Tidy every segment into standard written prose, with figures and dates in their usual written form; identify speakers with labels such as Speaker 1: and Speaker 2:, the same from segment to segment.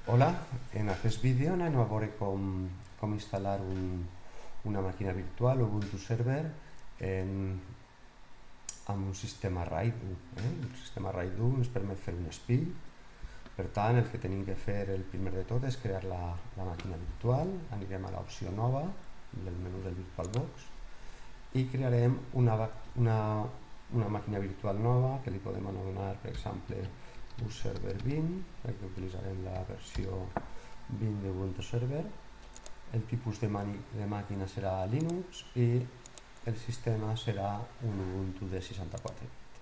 Speaker 1: Hola, en aquest vídeo anem a veure com instal·lar una màquina virtual Ubuntu Server amb un sistema RAID 1. El sistema RAID 1 ens permet fer un espill. Per tant, el que tenim que fer el primer de tot és crear la màquina virtual. Anirem a l'opció nova del menú del VirtualBox i crearem una màquina virtual nova que li podem anomenar, per exemple, userver 20, perquè utilitzarem la versió 20 d'Ubuntu Server. El tipus de màquina serà Linux i el sistema serà un Ubuntu de 64 bits.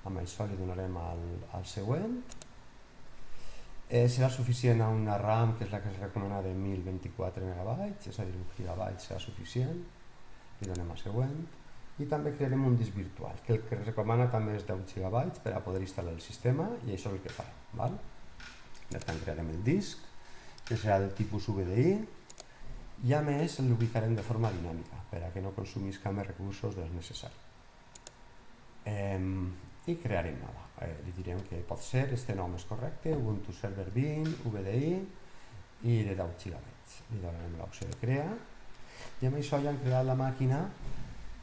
Speaker 1: Amb això li donarem al següent. Serà suficient a una RAM, que és la que es recomana, de 1024 MB, és a dir, un GB serà suficient. Li donem a següent. I també crearem un disc virtual, que el que es recomana també és 10 GB per a poder instal·lar el sistema, i això és el que farem. Val? Per tant, crearem el disc, que serà del tipus VDI, i a més l'ubicarem de forma dinàmica, per a que no consumisca més recursos dels necessaris. I crearem nova. Li direm que pot ser, este nom és correcte, Ubuntu Server 20, VDI, i de 10 GB. Li donarem l'opció de crear, i amb això ja hem creat la màquina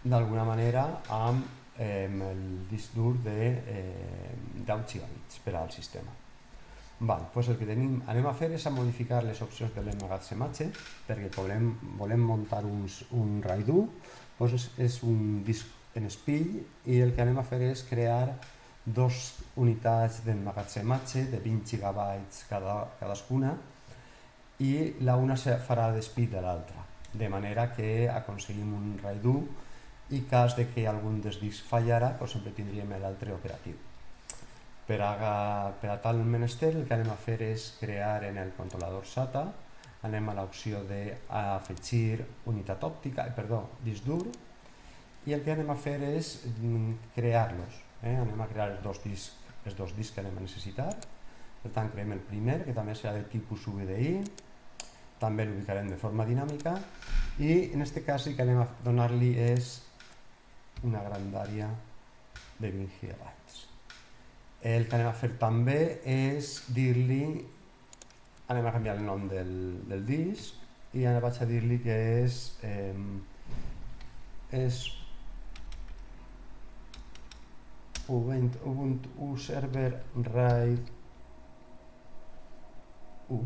Speaker 1: d'alguna manera amb el disc dur de 10 GB per al sistema. Doncs el que anem a fer és a modificar les opcions de l'emmagatzematge, perquè volem muntar un RAID 1, doncs és un disc en espill, i el que anem a fer és crear dos unitats d'emmagatzematge de 20 GB cadascuna, i una farà d'espill de l'altra, de manera que aconseguim un RAID 1 i en cas de que algun dels discs fallara, doncs sempre tindríem l'altre operatiu. Per a tal menester, el que anem a fer és crear en el controlador SATA, anem a l'opció d'afegir unitat òptica, disc dur, i el que anem a fer és crear-los. Anem a crear els dos discs que anem a necessitar. Per tant, creem el primer, que també serà de tipus VDI, també l'ubicarem de forma dinàmica, i en aquest cas el que anem a donar-li és una grandària de 20 GB. El que anem a fer també és dir-li, anem a canviar el nom del disc, i ara vaig a dir-li que és Ubuntu Server RAID 1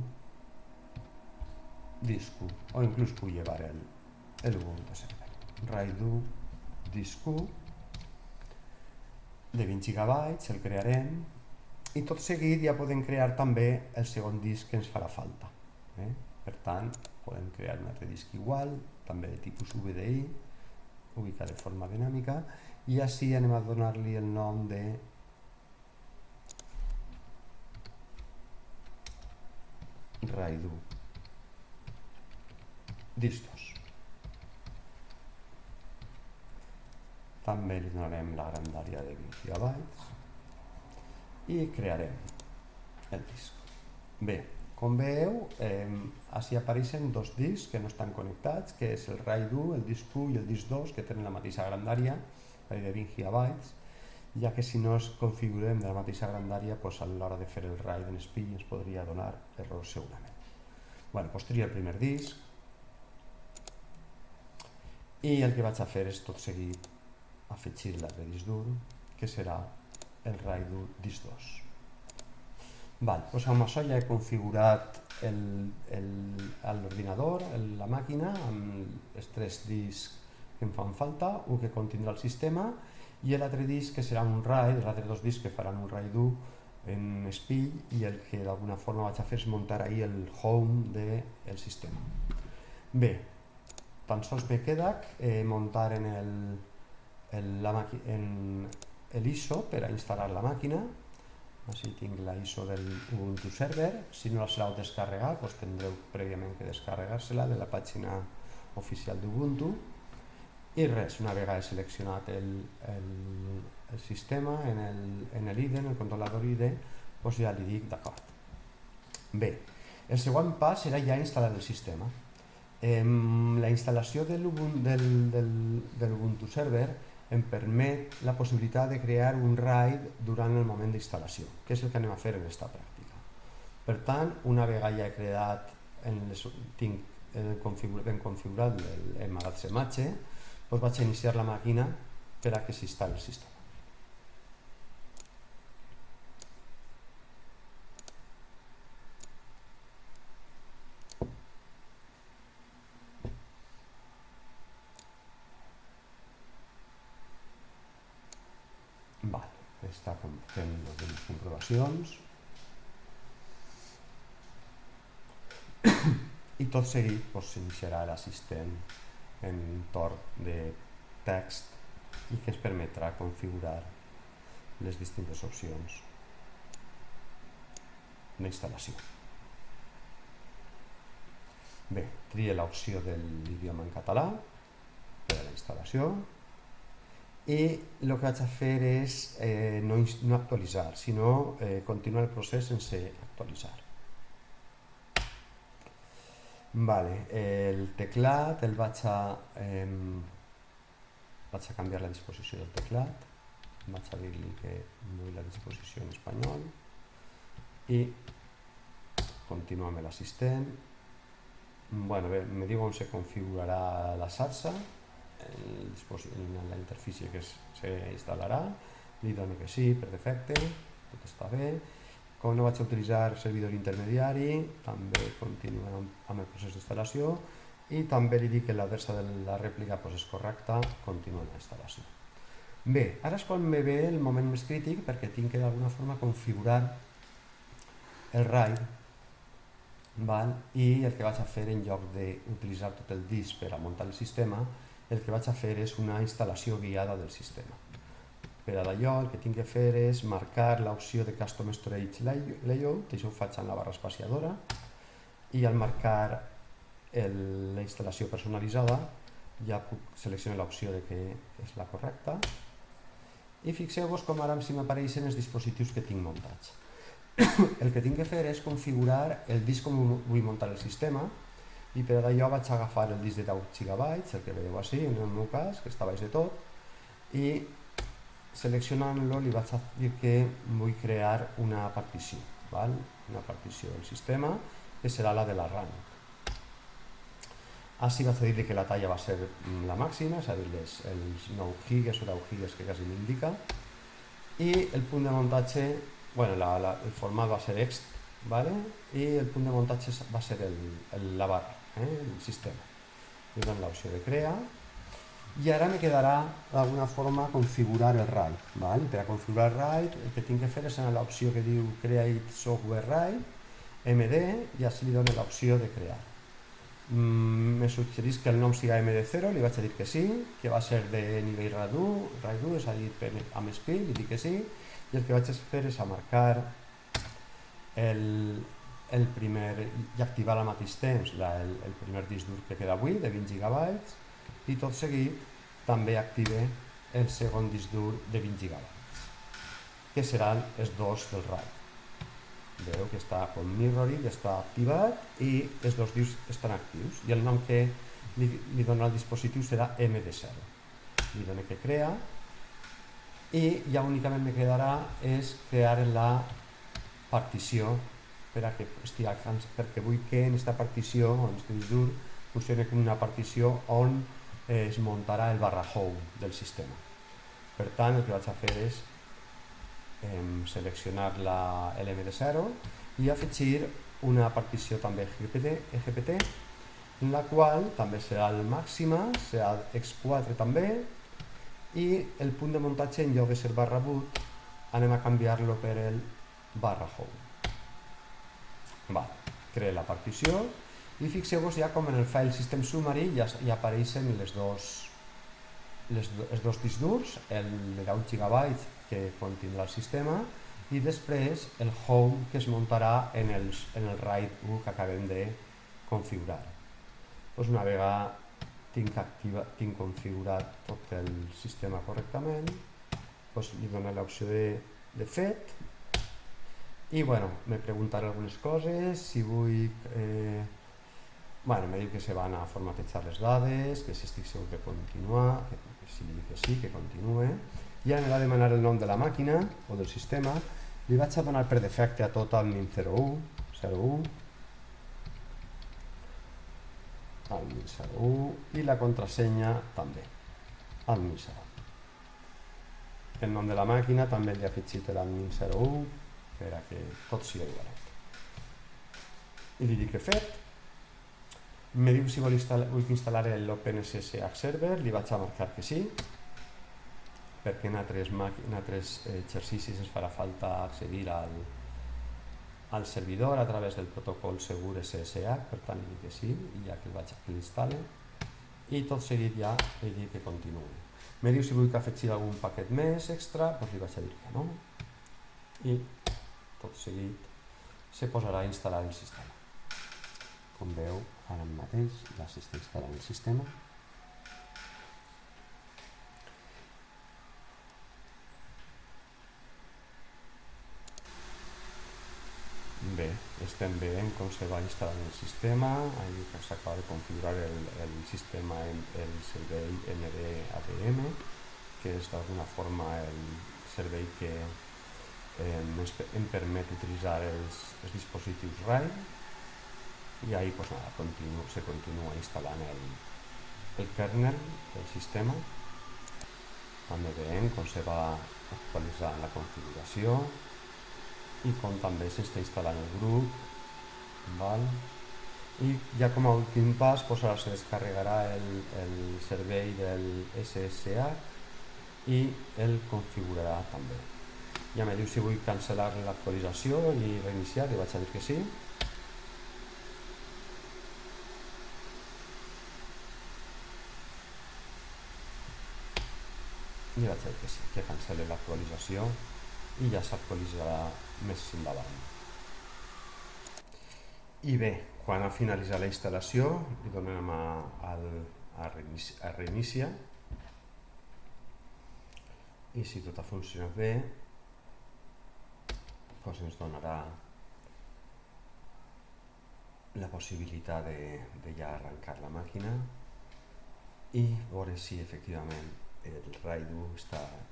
Speaker 1: disc 1, o inclús puc llevar el Ubuntu Server RAID 1 disc 1 de 20 GB, el crearem, i tot seguit ja podem crear també el segon disc que ens farà falta. Per tant, podem crear un altre disc igual, també de tipus VDI, ubicat de forma dinàmica, i així anem a donar-li el nom de RAID 1 disc 2. També li donarem la grandària de 20 GB i crearem el disc. Bé, com veieu, així apareixen dos discs que no estan connectats, que és el RAID 1, el disc 1 i el disc 2, que tenen la mateixa grandària, de 20 GB, ja que si no es configurem de la mateixa grandària, a l'hora de fer el RAID en espill ens podria donar error segurament. Doncs tria el primer disc, i el que vaig a fer és tot seguit afegir l'altre disc dur, que serà el RAID 1 disc 2. Amb això ja he configurat l'ordinador, la màquina, amb els tres discs que em fan falta, un que contindrà el sistema i l'altre disc que serà un RAID, els altres dos discs que faran un RAID 1 en espill, i el que d'alguna forma vaig a fer és muntar ahí el home del sistema. Bé, tan sols me queda muntar en l'ISO per a instal·lar la màquina. Així tinc la ISO del Ubuntu Server. Si no la sabeu descarregar, tindreu prèviament que descarregar-se-la de la pàgina oficial d'Ubuntu. I res, una vegada he seleccionat el sistema en l'IDE, en el controlador IDE, ja li dic d'acord. Bé, el següent pas serà ja instal·lar el sistema. La instal·lació de l'Ubuntu Server em permet la possibilitat de crear un RAID durant el moment d'instal·lació, que és el que anem a fer en aquesta pràctica. Per tant, una vegada ja he creat, tinc ben configurat l'emmagatzematge, doncs vaig a iniciar la màquina per a que s'instal·li el sistema. Està fent les comprovacions i tot seguit s'iniciarà l'assistent en torn de text i que es permetrà configurar les distintes opcions d'instal·lació. Bé, tria l'opció de l'idioma en català per a la instal·lació i el que vaig a fer és no actualitzar, sinó continuar el procés sense actualitzar. El teclat vaig a canviar la disposició del teclat, vaig a dir-li que vull la disposició en espanyol i continuo amb l'assistent. Me diu on se configurarà la xarxa, en la interfície que s'instal·larà, li dono que sí per defecte, tot està bé. Com no vaig a utilitzar servidor intermediari, també continuo amb el procés d'instal·lació i també li dic que l'adreça de la rèplica és correcta, continuo amb la instal·lació. Bé, ara és quan me ve el moment més crític perquè tinc que d'alguna forma configurar el RAID i el que vaig a fer en lloc d'utilitzar tot el disc per a muntar el sistema, el que vaig a fer és una instal·lació guiada del sistema. Per a d'allò el que tinc que fer és marcar l'opció de Custom Storage Layout, això ho faig en la barra espaciadora, i al marcar la instal·lació personalitzada ja puc seleccionar l'opció de que és la correcta i fixeu-vos com ara si m'apareixen els dispositius que tinc muntats. El que tinc que fer és configurar el disc on vull muntar el sistema i per allò vaig agafar el disc de 10 GB, el que veieu així, en el meu cas, que està baix de tot, i seleccionant-lo li vaig dir que vull crear una partició, una partició del sistema, que serà la de la RAM. Així vaig dir que la talla va ser la màxima, és a dir, els 9 gigas o 10 gigas que quasi m'indica, i el punt de muntatge, el format va ser ext, i el punt de muntatge va ser la barra, el sistema. Li dono l'opció de crear i ara me quedarà d'alguna forma configurar el RAID. Per a configurar el RAID el que tinc que fer és anar a l'opció que diu Create Software RAID, MD, i així li dono l'opció de crear. Me suggerís que el nom sigui MD0, li vaig a dir que sí, que va ser de nivell RAID 1, és a dir, amb speed, li dic que sí, i el que vaig a fer és marcar el primer i activar al mateix temps el primer disc dur que queda avui de 20 GB i tot seguit també active el segon disc dur de 20 GB que seran els dos del RAID. Veu que està com mirroring, està activat i els dos discs estan actius i el nom que li dona al dispositiu serà MD0. Li dono que crea i ja únicament me quedarà és crear la partició perquè vull que en aquesta partició, en aquest disc dur, funcioni com una partició on es muntarà el /home del sistema. Per tant, el que vaig a fer és seleccionar l'MD0 i afegir una partició també EGPT, en la qual també serà el màxima, serà X4 també, i el punt de muntatge en lloc de ser /boot anem a canviar-lo per el /home. Creo la partició i fixeu-vos ja com en el file System Summary ja apareixen els dos discs durs, el de 10 GB que contindrà el sistema i després el home que es muntarà en el RAID 1 que acabem de configurar. Una vegada tinc configurat tot el sistema correctament, li dono l'opció de fet i me preguntaré algunes coses, si vull me diu que se van a formatejar les dades, que si estic segur de continuar, que si li dic que sí, que continue, i ara m'ha de demanar el nom de la màquina o del sistema, li vaig a donar per defecte a tot el NIM01, és 01, admin 01 i la contrasenya també, admin 01. El nom de la màquina també li ha afegit l'admin 01 per a que tot sigui igualet. I li dic que fet. Me diu si vull que instal·lar l'OpenSSH server, li vaig a marcar que sí, perquè en altres exercicis ens farà falta accedir al servidor a través del protocol segur SSH, per tant li dic que sí, i ja que el vaig a l'instal·le, i tot seguit ja li dic que continuï. Me diu si vull que afegir algun paquet més extra, doncs li vaig a dir que no, i tot seguit se posarà a instal·lar el sistema. Com veu, ara mateix ja s'està instal·lant el sistema. Bé, estem veient com se va instal·lant el sistema. Ahí s'acaba de configurar el sistema, el servei NDAPM, que és d'alguna forma el servei que em permet utilitzar els dispositius RAID. I ahí pues nada, se continua instal·lant el kernel del sistema. També veiem com se va actualitzant la configuració i com també s'està instal·lant el grup. Val? I ja com a últim pas pues ara se descarregarà el servei del SSH i el configurarà també. Ja me diu si vull cancel·lar l'actualització i reiniciar, li vaig a dir que sí. I vaig dir que sí, que cancel·li l'actualització i ja s'actualitzarà més endavant. I bé, quan ha finalitzat la instal·lació li donem a reiniciar i si tot ha funcionat bé doncs ens donarà la possibilitat de ja arrencar la màquina i veure si efectivament el RAID 1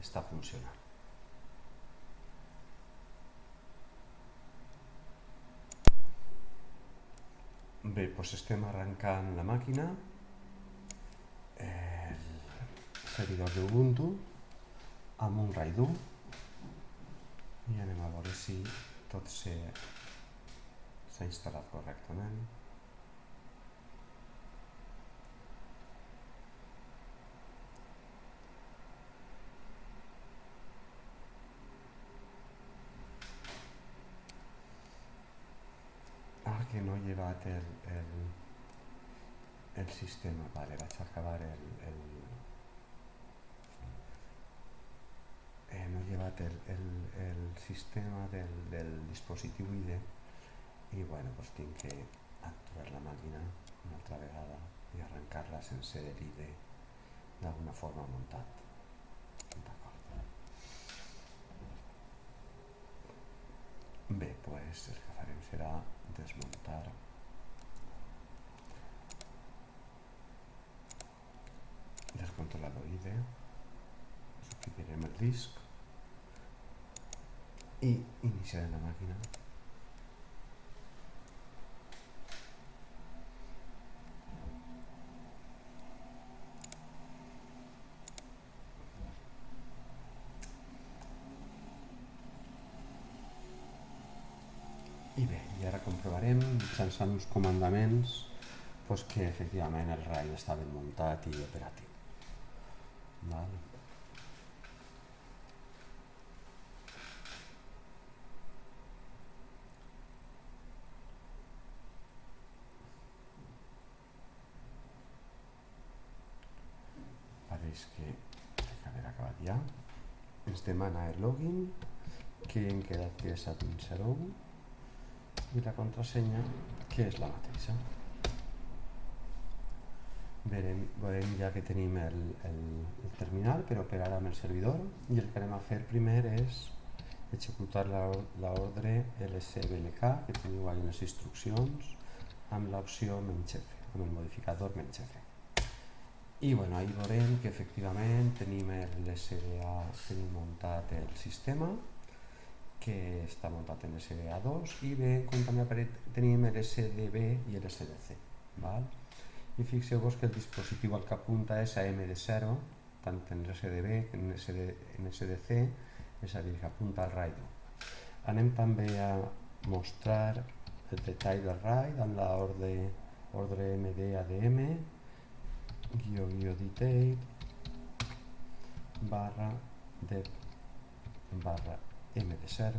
Speaker 1: està funcionant. Bé, doncs estem arrencant la màquina, el servidor d'Ubuntu amb un RAID 1 i anem a veure si tot s'ha instal·lat correctament. Que no he llevat el sistema. Vale, vaig a acabar no he llevat el sistema del dispositiu IDE i bueno, doncs tinc que actuar la màquina una altra vegada i arrencar-la sense l'IDE d'alguna forma muntat. Bé, doncs el que farem serà desmuntar del controlador IDE, substituirem el disc i iniciarem la màquina. I bé, i ara comprovarem mitjançant uns comandaments que efectivament el RAID està ben muntat i operatiu. Val? Pareix que haver acabat ja. Ens demana el login, que hem quedat que és admin 01 i la contrasenya que és la mateixa. Veurem ja que tenim el terminal per operar amb el servidor i el que anem a fer primer és executar l'ordre lsblk que teniu ahí en les instruccions amb l'opció -f, amb el modificador -f. I bueno, ahí veurem que efectivament tenim l'SDA, tenim muntat el sistema, que està muntat en SDA2 i bé, com també tenim l'SDB i l'SDC, val? I fixeu-vos que el dispositiu al que apunta és a MD0, tant en l'SDB que en SDC, és a dir, que apunta al RAID 1. Anem també a mostrar el detall del RAID amb l'ordre MD-ADM --detail barra dep barra MD0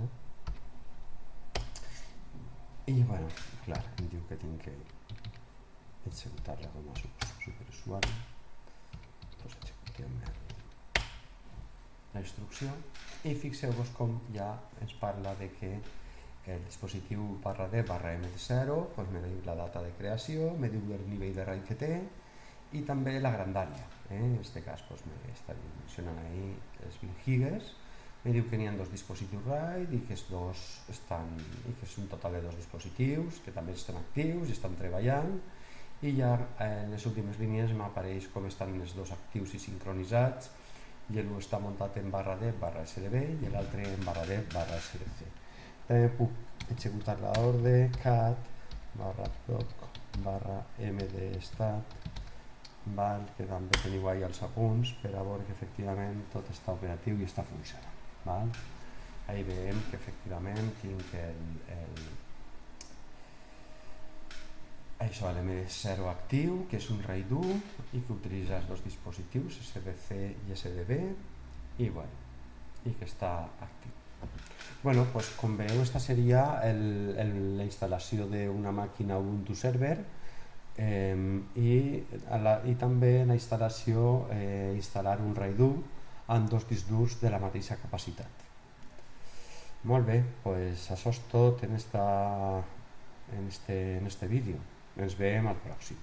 Speaker 1: i bueno, clar, em diu que tinc que executar-la com a superusuari, doncs executem la instrucció i fixeu-vos com ja ens parla de que el dispositiu barra D barra MD0 doncs me diu la data de creació, me diu el nivell de RAID que té i també la grandària. En aquest cas doncs, m'està mencionant ahí els 20 gigas, me diu que n'hi ha dos dispositius RAID i que és un total de dos dispositius que també estan actius i estan treballant, i ja en les últimes línies m'apareix com estan els dos actius i sincronitzats, i l'un està muntat en barra D barra SDB i l'altre en barra D barra SDC. També puc executar l'ordre cat barra proc barra mdstat, que també teniu ahí els apunts per a veure que efectivament tot està operatiu i està funcionant. Val? Ahí veiem que efectivament tinc l'MD0 actiu, que és un RAID 1 i que utilitza els dos dispositius SDC i SDB i que està actiu. Pues, com veieu, aquesta seria la instal·lació d'una màquina Ubuntu Server i també la instal·lació instal·lar un RAID 1 amb dos discs durs de la mateixa capacitat. Molt bé, pues això és tot en este vídeo. Ens veiem al pròxim.